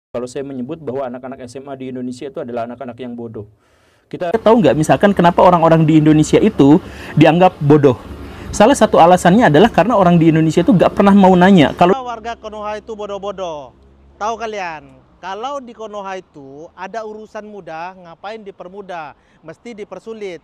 Kalau saya menyebut bahwa anak-anak SMA di Indonesia itu adalah anak-anak yang bodoh. Kita tahu nggak misalkan kenapa orang-orang di Indonesia itu dianggap bodoh? Salah satu alasannya adalah karena orang di Indonesia itu nggak pernah mau nanya. Kalau warga Konoha itu bodoh-bodoh. Tahu kalian, kalau di Konoha itu ada urusan mudah, ngapain dipermudah? Mesti dipersulit.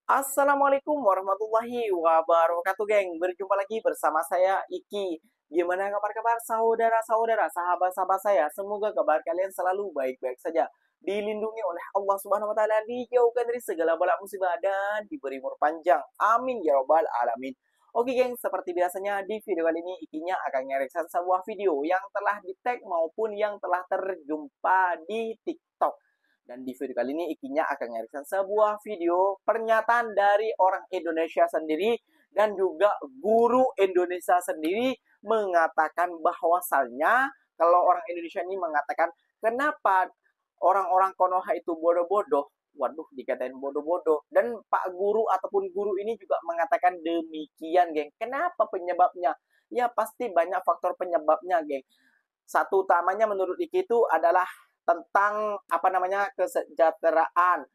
Assalamualaikum warahmatullahi wabarakatuh, geng. Berjumpa lagi bersama saya Iki. Gimana kabar-kabar saudara-saudara, sahabat-sahabat saya? Semoga kabar kalian selalu baik-baik saja, dilindungi oleh Allah Subhanahu wa taala, dijauhkan dari segala bala musibah dan diberi umur panjang. Amin ya robbal alamin. Oke, geng, seperti biasanya di video kali ini Ikinya akan ngereaction sebuah video yang telah di-tag maupun yang telah terjumpa di TikTok. Dan di video kali ini Ikinya akan ngereaction sebuah video pernyataan dari orang Indonesia sendiri dan juga guru Indonesia sendiri mengatakan bahwasalnya kalau orang Indonesia ini mengatakan kenapa orang-orang Konoha itu bodoh-bodoh. Waduh, dikatain bodoh-bodoh. Dan Pak Guru ataupun guru ini juga mengatakan demikian, geng. Kenapa penyebabnya? Ya pasti banyak faktor penyebabnya, geng. Satu utamanya menurut Iki itu adalah tentang kesejahteraan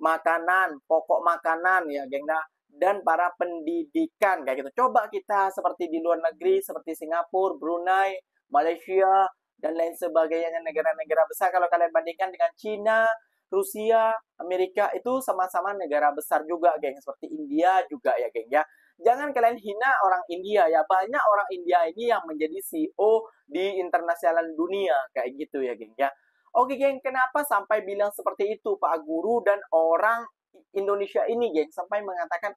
makanan, pokok makanan ya, geng, dan para pendidikan kayak gitu. Coba kita seperti di luar negeri seperti Singapura, Brunei, Malaysia dan lain sebagainya, negara-negara besar. Kalau kalian bandingkan dengan Cina, Rusia, Amerika, itu sama-sama negara besar juga, geng. Seperti India juga ya, geng, ya. Jangan kalian hina orang India ya. Banyak orang India ini yang menjadi CEO di internasional dunia kayak gitu ya, geng, ya. Oke, geng, kenapa sampai bilang seperti itu Pak Guru dan orang Indonesia ini, geng, sampai mengatakan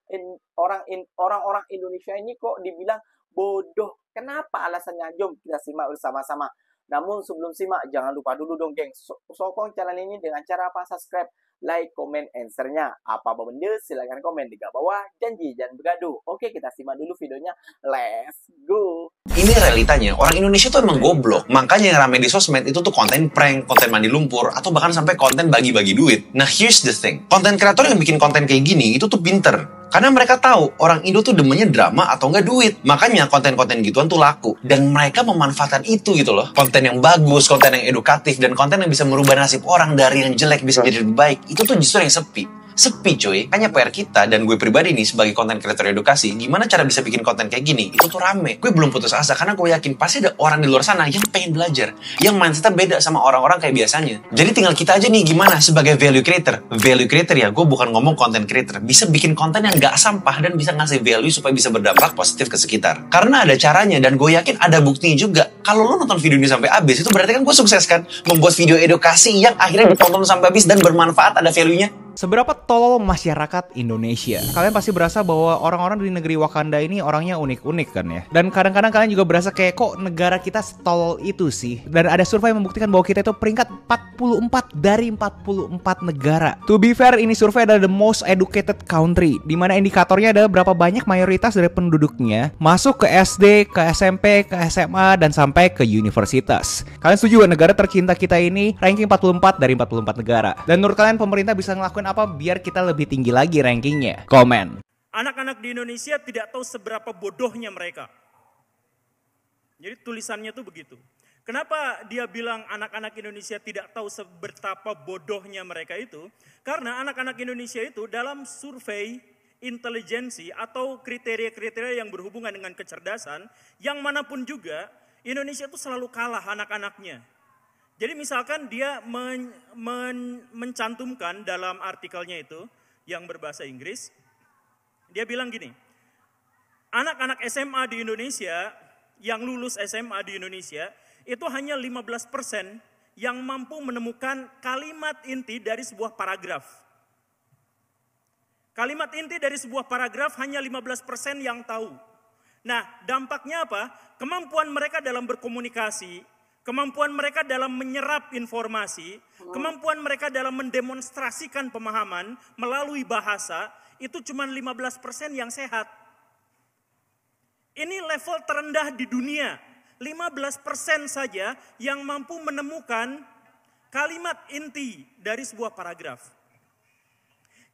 orang-orang Indonesia ini kok dibilang bodoh? Kenapa alasannya? Jom kita simak bersama-sama. Namun sebelum simak, jangan lupa dulu dong, geng, sokong channel ini dengan cara apa? Subscribe, like, komen, answer-nya. Apa benda, silahkan komen di bawah. Janji jangan bergaduh. Oke, kita simak dulu videonya. Let's go. Ini realitanya, orang Indonesia tuh emang goblok. Makanya yang rame di sosmed itu tuh konten prank, konten mandi lumpur, atau bahkan sampai konten bagi-bagi duit. Nah, here's the thing. Konten kreator yang bikin konten kayak gini, itu tuh pinter. Karena mereka tahu orang Indo tuh demennya drama atau enggak duit. Makanya konten-konten gituan tuh laku. Dan mereka memanfaatkan itu gitu loh. Konten yang bagus, konten yang edukatif, dan konten yang bisa merubah nasib orang dari yang jelek bisa jadi lebih baik. Itu tuh justru yang sepi. Sepi, cuy. Hanya PR kita dan gue pribadi nih sebagai konten kreator edukasi, gimana cara bisa bikin konten kayak gini? Itu tuh rame. Gue belum putus asa karena gue yakin pasti ada orang di luar sana yang pengen belajar, yang mindsetnya beda sama orang-orang kayak biasanya. Jadi tinggal kita aja nih gimana sebagai value creator. Value creator ya, gue bukan ngomong konten creator. Bisa bikin konten yang gak sampah dan bisa ngasih value supaya bisa berdampak positif ke sekitar. Karena ada caranya dan gue yakin ada buktinya juga. Kalau lo nonton video ini sampai habis, itu berarti kan gue sukses kan? Membuat video edukasi yang akhirnya ditonton sampai habis dan bermanfaat, ada value-nya. Seberapa tolol masyarakat Indonesia? Kalian pasti berasa bahwa orang-orang di negeri Wakanda ini orangnya unik-unik kan ya? Dan kadang-kadang kalian juga berasa kayak kok negara kita setolol itu sih? Dan ada survei yang membuktikan bahwa kita itu peringkat 44 dari 44 negara. To be fair, ini survei adalah the most educated country, dimana indikatornya adalah berapa banyak mayoritas dari penduduknya masuk ke SD, ke SMP, ke SMA, dan sampai ke universitas. Kalian setuju gak negara tercinta kita ini ranking 44 dari 44 negara? Dan menurut kalian pemerintah bisa ngelakuin apa biar kita lebih tinggi lagi rankingnya? Komen. Anak-anak di Indonesia tidak tahu seberapa bodohnya mereka. Jadi tulisannya tuh begitu. Kenapa dia bilang anak-anak Indonesia tidak tahu seberapa bodohnya mereka itu? Karena anak-anak Indonesia itu dalam survei intelijensi atau kriteria-kriteria yang berhubungan dengan kecerdasan, yang manapun juga, Indonesia itu selalu kalah anak-anaknya. Jadi misalkan dia mencantumkan dalam artikelnya itu yang berbahasa Inggris, dia bilang gini, anak-anak SMA di Indonesia, yang lulus SMA di Indonesia, itu hanya 15% yang mampu menemukan kalimat inti dari sebuah paragraf. Kalimat inti dari sebuah paragraf hanya 15% yang tahu. Nah, dampaknya apa? Kemampuan mereka dalam berkomunikasi, kemampuan mereka dalam menyerap informasi, kemampuan mereka dalam mendemonstrasikan pemahaman melalui bahasa, itu cuma 15% yang sehat. Ini level terendah di dunia. 15% saja yang mampu menemukan kalimat inti dari sebuah paragraf.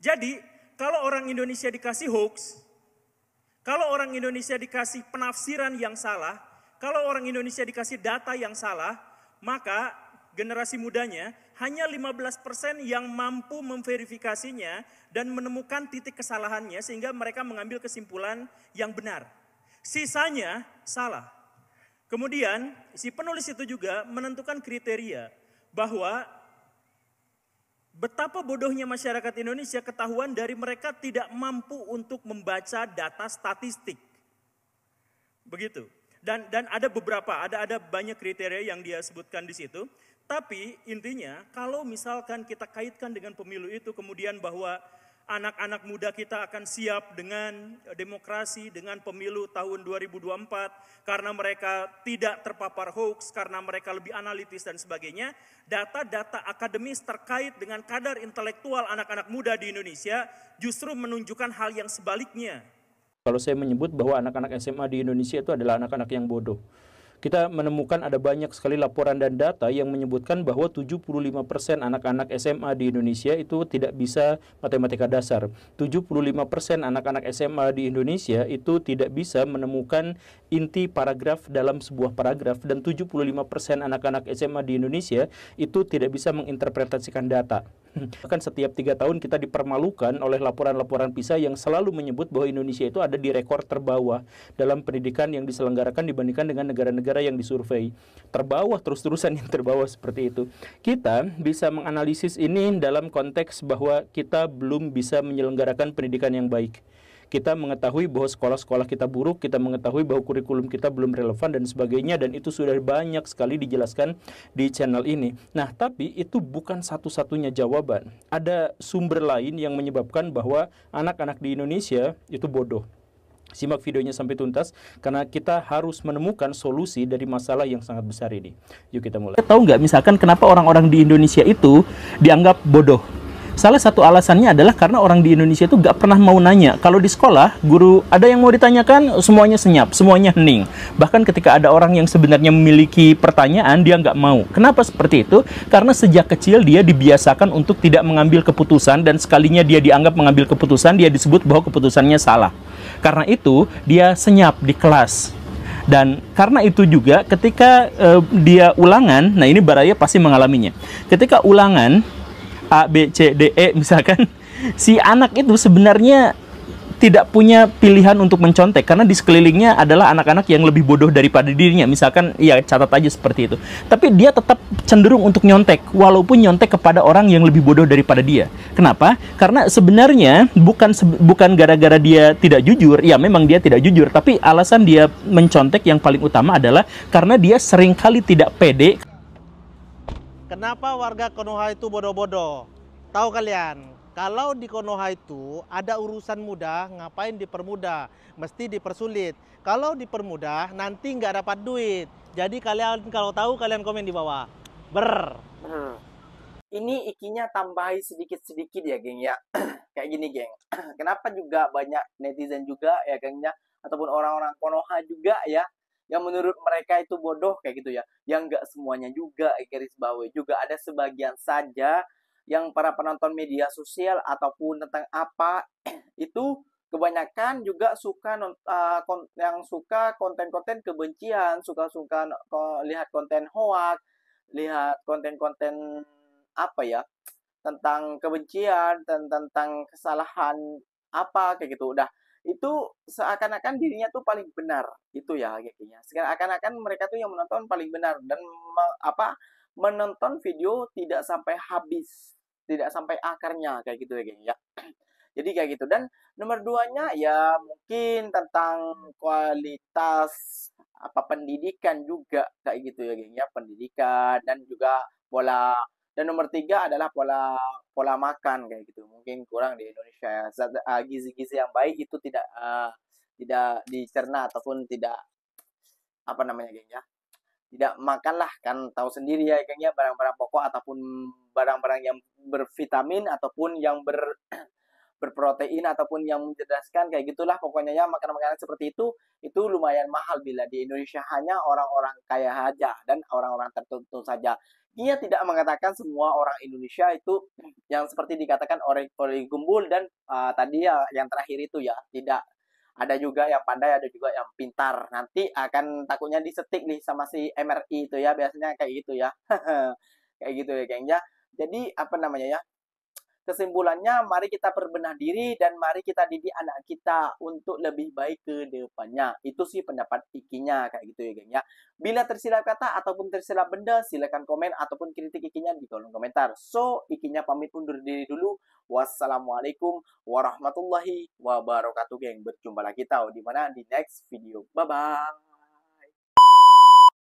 Jadi, kalau orang Indonesia dikasih hoax, kalau orang Indonesia dikasih penafsiran yang salah, kalau orang Indonesia dikasih data yang salah, maka generasi mudanya hanya 15% yang mampu memverifikasinya dan menemukan titik kesalahannya sehingga mereka mengambil kesimpulan yang benar. Sisanya salah. Kemudian si penulis itu juga menentukan kriteria bahwa betapa bodohnya masyarakat Indonesia ketahuan dari mereka tidak mampu untuk membaca data statistik. Begitu. Dan ada beberapa, ada banyak kriteria yang dia sebutkan di situ. Tapi intinya kalau misalkan kita kaitkan dengan pemilu itu kemudian bahwa anak-anak muda kita akan siap dengan demokrasi, dengan pemilu tahun 2024 karena mereka tidak terpapar hoax, karena mereka lebih analitis dan sebagainya. Data-data akademis terkait dengan kadar intelektual anak-anak muda di Indonesia justru menunjukkan hal yang sebaliknya. Kalau saya menyebut bahwa anak-anak SMA di Indonesia itu adalah anak-anak yang bodoh. Kita menemukan ada banyak sekali laporan dan data yang menyebutkan bahwa 75% anak-anak SMA di Indonesia itu tidak bisa matematika dasar. 75% anak-anak SMA di Indonesia itu tidak bisa menemukan inti paragraf dalam sebuah paragraf. Dan 75% anak-anak SMA di Indonesia itu tidak bisa menginterpretasikan data. Bahkan setiap 3 tahun kita dipermalukan oleh laporan-laporan PISA yang selalu menyebut bahwa Indonesia itu ada di rekor terbawah dalam pendidikan yang diselenggarakan dibandingkan dengan negara-negara yang disurvei. Terbawah, terus-terusan yang terbawah seperti itu. Kita bisa menganalisis ini dalam konteks bahwa kita belum bisa menyelenggarakan pendidikan yang baik. Kita mengetahui bahwa sekolah-sekolah kita buruk, kita mengetahui bahwa kurikulum kita belum relevan dan sebagainya, dan itu sudah banyak sekali dijelaskan di channel ini. Nah, tapi itu bukan satu-satunya jawaban. Ada sumber lain yang menyebabkan bahwa anak-anak di Indonesia itu bodoh. Simak videonya sampai tuntas, karena kita harus menemukan solusi dari masalah yang sangat besar ini. Yuk kita mulai. Tahu nggak misalkan kenapa orang-orang di Indonesia itu dianggap bodoh? Salah satu alasannya adalah karena orang di Indonesia itu gak pernah mau nanya. Kalau di sekolah, guru ada yang mau ditanyakan, semuanya senyap, semuanya hening. Bahkan ketika ada orang yang sebenarnya memiliki pertanyaan, dia gak mau. Kenapa seperti itu? Karena sejak kecil dia dibiasakan untuk tidak mengambil keputusan, dan sekalinya dia dianggap mengambil keputusan, dia disebut bahwa keputusannya salah. Karena itu, dia senyap di kelas. Dan karena itu juga ketika dia ulangan, nah ini Baraya pasti mengalaminya. Ketika ulangan A, B, C, D, E misalkan, si anak itu sebenarnya tidak punya pilihan untuk mencontek karena di sekelilingnya adalah anak-anak yang lebih bodoh daripada dirinya. Misalkan, ya catat aja seperti itu. Tapi dia tetap cenderung untuk nyontek, walaupun nyontek kepada orang yang lebih bodoh daripada dia. Kenapa? Karena sebenarnya bukan gara-gara dia tidak jujur. Ya memang dia tidak jujur, tapi alasan dia mencontek yang paling utama adalah karena dia seringkali tidak pede. Kenapa warga Konoha itu bodoh-bodoh? Tahu kalian, kalau di Konoha itu ada urusan mudah, ngapain dipermudah? Mesti dipersulit. Kalau dipermudah, nanti nggak dapat duit. Jadi kalian kalau tahu, kalian komen di bawah. Ini ikinya tambahi sedikit-sedikit ya, geng ya. Kayak gini, geng. Kenapa juga banyak netizen juga ya, gengnya, ataupun orang-orang Konoha juga ya, yang menurut mereka itu bodoh kayak gitu ya. Yang nggak semuanya juga, garis bawah juga ada sebagian saja yang para penonton media sosial ataupun tentang apa itu kebanyakan juga suka yang suka konten-konten kebencian, suka lihat konten hoax, lihat konten-konten apa ya tentang kebencian dan tentang kesalahan apa kayak gitu. Udah itu seakan-akan dirinya tuh paling benar itu ya kayaknya. Seakan-akan mereka tuh yang menonton paling benar dan menonton video tidak sampai habis, tidak sampai akarnya kayak gitu ya geng ya. Jadi kayak gitu. Dan nomor 2-nya ya mungkin tentang kualitas apa pendidikan juga kayak gitu ya geng ya, pendidikan dan juga pola. Dan nomor 3 adalah pola makan kayak gitu. Mungkin kurang di Indonesia ya. Gizi-gizi yang baik itu tidak dicerna ataupun tidak apa namanya geng ya. Tidak makanlah, kan tahu sendiri ya geng ya, barang-barang pokok ataupun barang-barang yang bervitamin ataupun yang berprotein ataupun yang mencerdaskan kayak gitulah pokoknya ya, makanan-makanan seperti itu lumayan mahal bila di Indonesia hanya orang-orang kaya saja dan orang-orang tertentu saja. Dia tidak mengatakan semua orang Indonesia itu yang seperti dikatakan oleh Gumbul dan tadi ya yang terakhir itu ya, tidak. Ada juga yang pandai, ada juga yang pintar. Nanti akan takutnya disetik nih sama si MRI itu ya, biasanya kayak gitu ya. Kayak gitu ya, geng ya. Jadi apa namanya ya? Kesimpulannya, mari kita berbenah diri dan mari kita didik anak kita untuk lebih baik ke depannya. Itu sih pendapat Ikinya kayak gitu ya, geng ya. Bila tersilap kata ataupun tersilap benda, silakan komen ataupun kritik Ikinya di kolom komentar. So, Ikinya pamit undur diri dulu. Wassalamualaikum warahmatullahi wabarakatuh, geng. Berjumpa lagi tahu di mana di next video. Bye bye.